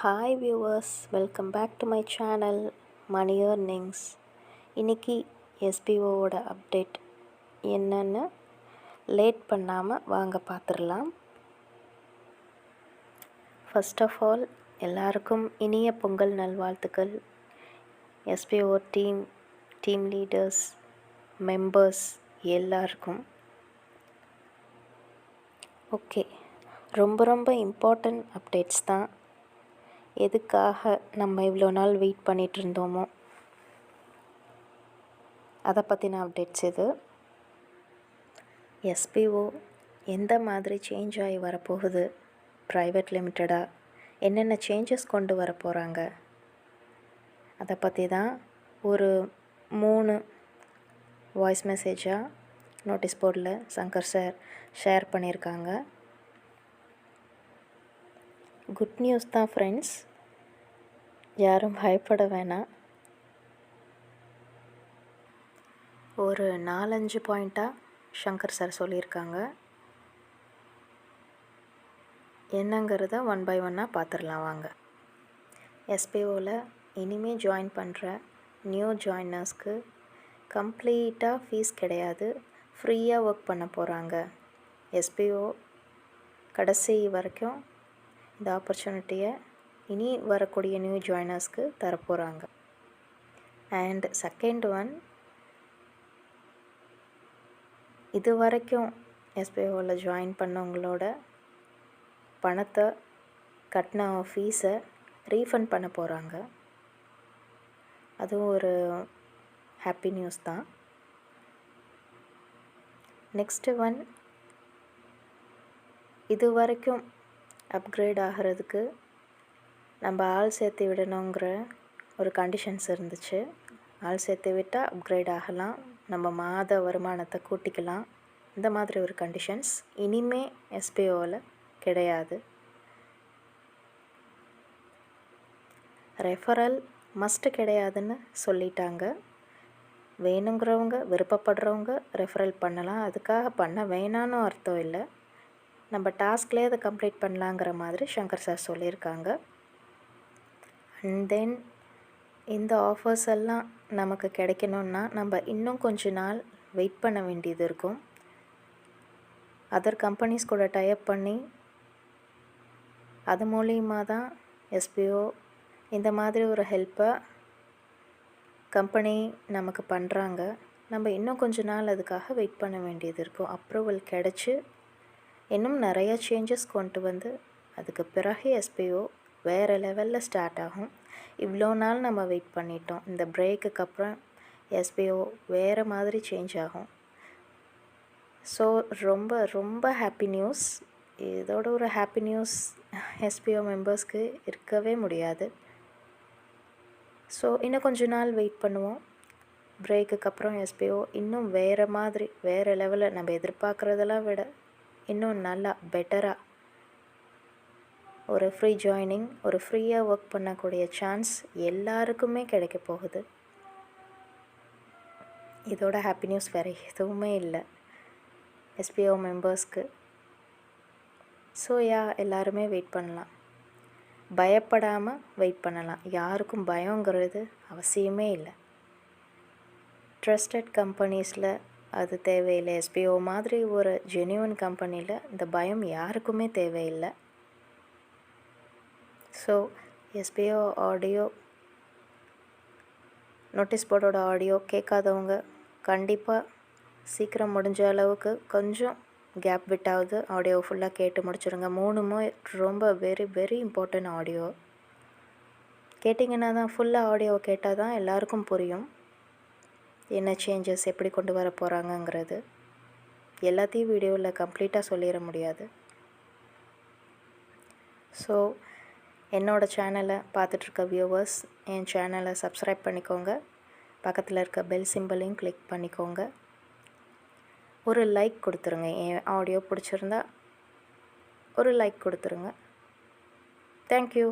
Hi viewers, welcome back to my channel money earnings. இன்றைக்கி எஸ்பிஓவோட update என்னென்னு late பண்ணாமல் வாங்க பார்த்துடலாம். ஃபர்ஸ்ட் ஆஃப் ஆல் எல்லாருக்கும் இனிய பொங்கல் நல்வாழ்த்துக்கள். எஸ்பிஓ டீம் லீடர்ஸ், மெம்பர்ஸ் எல்லாருக்கும். ஓகே, ரொம்ப இம்பார்ட்டண்ட் அப்டேட்ஸ் தான். எதுக்காக நம்ம இவ்வளோ நாள் வெயிட் பண்ணிகிட்டு இருந்தோமோ அதை பற்றின அப்டேட்ஸ் இது. எஸ்பிஓ எந்த மாதிரி சேஞ்ச் ஆகி வரப்போகுது, ப்ரைவேட் லிமிட்டடாக என்னென்ன சேஞ்சஸ் கொண்டு வர போகிறாங்க, அதை பற்றி தான் ஒரு 3 வாய்ஸ் மெசேஜாக நோட்டீஸ் போர்டில் சங்கர் சார் ஷேர் பண்ணியிருக்காங்க. குட் நியூஸ் தான் ஃப்ரெண்ட்ஸ், யாரும் பயப்பட வேணாம். ஒரு 4-5 பாயிண்ட்டாக சங்கர் சார் சொல்லியிருக்காங்க. என்னங்கிறத 1 by 1 பார்த்துடலாம் வாங்க. எஸ்பிஓவில் இனிமேல் ஜாயின் பண்ணுற நியூ ஜாயினர்ஸ்க்கு கம்ப்ளீட்டாக ஃபீஸ் கிடையாது, ஃப்ரீயாக ஒர்க் பண்ண போகிறாங்க. எஸ்பிஓ கடைசி வரைக்கும் இந்த ஆப்பர்ச்சுனிட்டியை இனி வரக்கூடிய நியூ ஜாயினர்ஸ்க்கு தரப்போகிறாங்க. அண்ட் செகண்ட் ஒன், இது வரைக்கும் எஸ்பிஓவில் ஜாயின் பண்ணவங்களோட பணத்தை கட்டின ஃபீஸை ரீஃபண்ட் பண்ண போகிறாங்க. அதுவும் ஒரு ஹாப்பி நியூஸ் தான். நெக்ஸ்ட்டு ஒன், இது வரைக்கும் அப்கிரேட் ஆகிறதுக்கு நம்ம ஆள் சேர்த்து விடணுங்கிற ஒரு கண்டிஷன்ஸ் இருந்துச்சு. ஆள் சேர்த்து விட்டால் அப்கிரேட் ஆகலாம், நம்ம மாத வருமானத்தை கூட்டிக்கலாம், இந்த மாதிரி ஒரு கண்டிஷன்ஸ் இனிமே எஸ்பிஓவில் கிடையாது. ரெஃபரல் மஸ்ட்டு கிடையாதுன்னு சொல்லிட்டாங்க. வேணுங்கிறவங்க, விருப்பப்படுறவங்க ரெஃபரல் பண்ணலாம், அதுக்காக பண்ண வேணான்னு அர்த்தம் இல்லை. நம்ம டாஸ்க்லேயே அதை கம்ப்ளீட் பண்ணலாங்கிற மாதிரி சங்கர் சார் சொல்லியிருக்காங்க. அண்ட் தென் இந்த ஆஃபர்ஸ் எல்லாம் நமக்கு கிடைக்கணுன்னா நம்ம இன்னும் கொஞ்ச நாள் வெயிட் பண்ண வேண்டியது இருக்கும். அதர் கம்பெனிஸ் கூட டைப் பண்ணி அது மூலியமாக தான் எஸ்பிஓ இந்த மாதிரி ஒரு ஹெல்ப்பை கம்பெனி நமக்கு பண்ணுறாங்க. நம்ம இன்னும் கொஞ்ச நாள் அதுக்காக வெயிட் பண்ண வேண்டியது இருக்கும். அப்ரூவல் கிடச்சி இன்னும் நிறைய சேஞ்சஸ் கொண்டு வந்து அதுக்கு பிறகு எஸ்பிஓ வேறு லெவலில் ஸ்டார்ட் ஆகும். இவ்வளோ நாள் நம்ம வெயிட் பண்ணிட்டோம். இந்த பிரேக்குக்கு அப்புறம் எஸ்பிஓ வேறு மாதிரி சேஞ்ச் ஆகும். ஸோ ரொம்ப ஹாப்பி நியூஸ். இதோட ஒரு ஹாப்பி நியூஸ் எஸ்பிஓ மெம்பர்ஸ்க்கு இருக்கவே முடியாது. ஸோ இன்னும் கொஞ்ச நாள் வெயிட் பண்ணுவோம். பிரேக்குக்கு அப்புறம் எஸ்பிஓ இன்னும் வேறு மாதிரி, வேறு லெவலில் நம்ம எதிர்பார்க்குறதெல்லாம் விட இன்னும் நல்லா பெட்டராக ஒரு ஃப்ரீ ஜாயினிங், ஒரு ஃப்ரீயாக ஒர்க் பண்ணக்கூடிய சான்ஸ் எல்லாருக்குமே கிடைக்க போகுது. இதோட ஹாப்பி நியூஸ் வேறு எதுவுமே இல்லை எஸ்பிஓ மெம்பர்ஸ்க்கு. ஸோ எல்லாருமே வெயிட் பண்ணலாம், பயப்படாமல் வெயிட் பண்ணலாம். யாருக்கும் பயங்கிறது அவசியமே இல்லை. ட்ரஸ்டட் கம்பெனிஸில் அது தேவையில்லை. எஸ்பிஓ மாதிரி ஒரு ஜென்யூன் கம்பெனியில் இந்த பயம் யாருக்குமே தேவையில்லை. ஸோ எஸ்பிஓ ஆடியோ, நோட்டீஸ் போர்டோட ஆடியோ கேட்காதவங்க கண்டிப்பாக சீக்கிரம் முடிஞ்ச அளவுக்கு கொஞ்சம் கேப் விட்டாவது ஆடியோ ஃபுல்லாக கேட்டு முடிச்சுருங்க. 3 ரொம்ப வெரி இம்பார்ட்டன்ட் ஆடியோ. கேட்டிங்கன்னா தான், ஃபுல்லாக ஆடியோ கேட்டால் தான் எல்லாருக்கும் புரியும் என்ன சேஞ்சஸ் எப்படி கொண்டு வர போகிறாங்கங்கிறது. எல்லாத்தையும் வீடியோவில் கம்ப்ளீட்டாக சொல்லிட முடியாது. ஸோ என்னோடய சேனலை பார்த்துட்ருக்க வியூவர்ஸ் என் சேனலை சப்ஸ்கிரைப் பண்ணிக்கோங்க. பக்கத்தில் இருக்க பெல் சிம்பிளையும் கிளிக் பண்ணிக்கோங்க. ஒரு லைக் கொடுத்துருங்க. என் ஆடியோ பிடிச்சிருந்தா ஒரு லைக் கொடுத்துருங்க. தேங்க்யூ.